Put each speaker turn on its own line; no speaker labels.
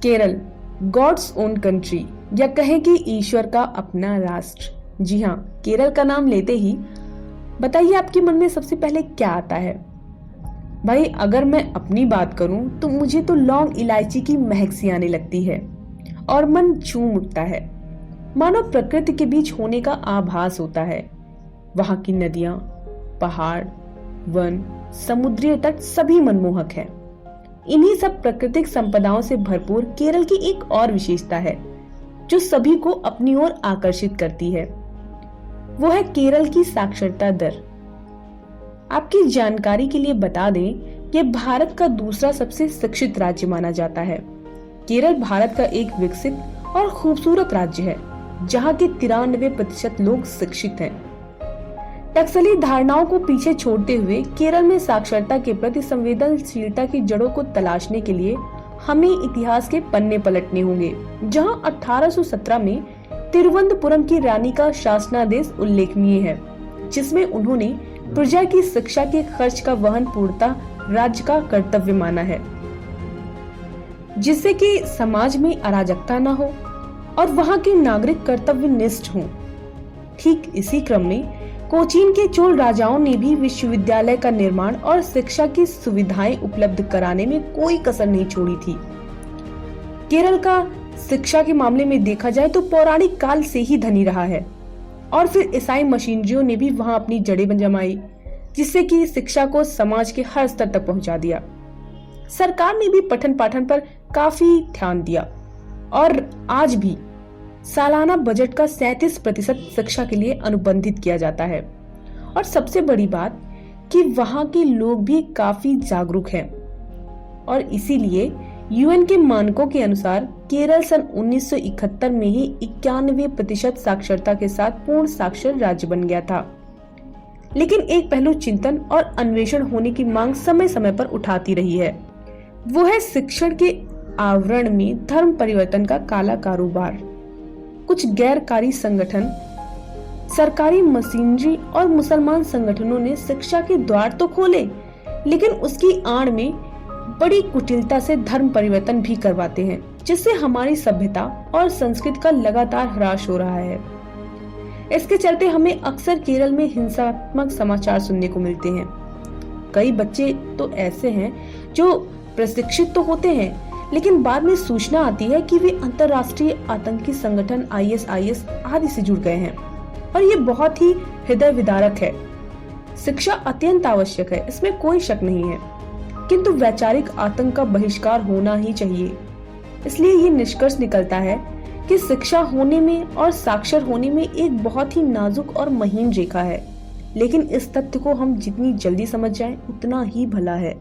Kerala, God's own country, या कहें कि ईश्वर का अपना राष्ट्र। जी हाँ, केरल का नाम लेते ही बताइए आपके मन में सबसे पहले क्या आता है? भाई अगर मैं अपनी बात करूं तो मुझे तो लौंग इलायची की महक सी आने लगती है और मन झूम उठता है, मानो प्रकृति के बीच होने का आभास होता है। वहां की नदियां, पहाड़, वन, समुद्री तट सभी मनमोहक हैं। इन्हीं सब प्राकृतिक संपदाओं से भरपूर केरल की एक और विशेषता है जो सभी को अपनी ओर आकर्षित करती है। वो है केरल की साक्षरता दर। आपकी जानकारी के लिए बता दें, ये भारत का दूसरा सबसे शिक्षित राज्य माना जाता है। केरल भारत का एक विकसित और खूबसूरत राज्य है जहाँ के 93% लोग शिक्षित हैं। टकसली धारणाओं को पीछे छोड़ते हुए केरल में साक्षरता के प्रति संवेदनशीलता की जड़ों को तलाशने के लिए हमें इतिहास के पन्ने पलटने होंगे, जहां 1817 में तिरुवनंतपुरम की रानी का शासनादेश उल्लेखनीय है, जिसमें उन्होंने प्रजा की शिक्षा के खर्च का वहन पूर्णतः राज्य का कर्तव्य माना है, जिससे कि समाज में अराजकता न हो और वहां के नागरिक कर्तव्यनिष्ठ हों। ठीक इसी क्रम में कोचीन के चोल राजाओं ने भी विश्वविद्यालय का निर्माण और शिक्षा की सुविधाएं उपलब्ध कराने में कोई कसर नहीं छोड़ी थी। केरल का शिक्षा के मामले में देखा जाए तो पौराणिक काल से ही धनी रहा है और फिर ईसाई मशीनरियों ने भी वहां अपनी जड़ें जमाई, जिससे कि शिक्षा को समाज के हर स्तर तक पहुंचा दिया। सरकार ने भी पठन पाठन पर काफी ध्यान दिया और आज भी सालाना बजट का 37% शिक्षा के लिए अनुबंधित किया जाता है। और सबसे बड़ी बात कि वहां के लोग भी काफी जागरूक हैं और इसीलिए यूएन के मानकों के अनुसार केरल सन 1971 में ही 91% साक्षरता के साथ पूर्ण साक्षर राज्य बन गया था। लेकिन एक पहलू चिंतन और अन्वेषण होने की मांग समय समय पर उठाती रही है, वो है शिक्षण के आवरण में धर्म परिवर्तन का काला कारोबार। कुछ गैरकारी संगठन, सरकारी मशीनरी और मुसलमान संगठनों ने शिक्षा के द्वार तो खोले, लेकिन उसकी आड़ में बड़ी कुटिलता से धर्म परिवर्तन भी करवाते हैं, जिससे हमारी सभ्यता और संस्कृति का लगातार ह्रास हो रहा है। इसके चलते हमें अक्सर केरल में हिंसात्मक समाचार सुनने को मिलते हैं। कई बच्चे तो ऐसे हैं जो प्रशिक्षित तो होते हैं, लेकिन बाद में सूचना आती है कि वे अंतर्राष्ट्रीय आतंकी संगठन ISIS आदि से जुड़ गए हैं और ये बहुत ही हृदय विदारक है। शिक्षा अत्यंत आवश्यक है, इसमें कोई शक नहीं है, किंतु वैचारिक आतंक का बहिष्कार होना ही चाहिए। इसलिए ये निष्कर्ष निकलता है कि शिक्षा होने में और साक्षर होने में एक बहुत ही नाजुक और महीन रेखा है, लेकिन इस तथ्य को हम जितनी जल्दी समझ जाएं उतना ही भला है।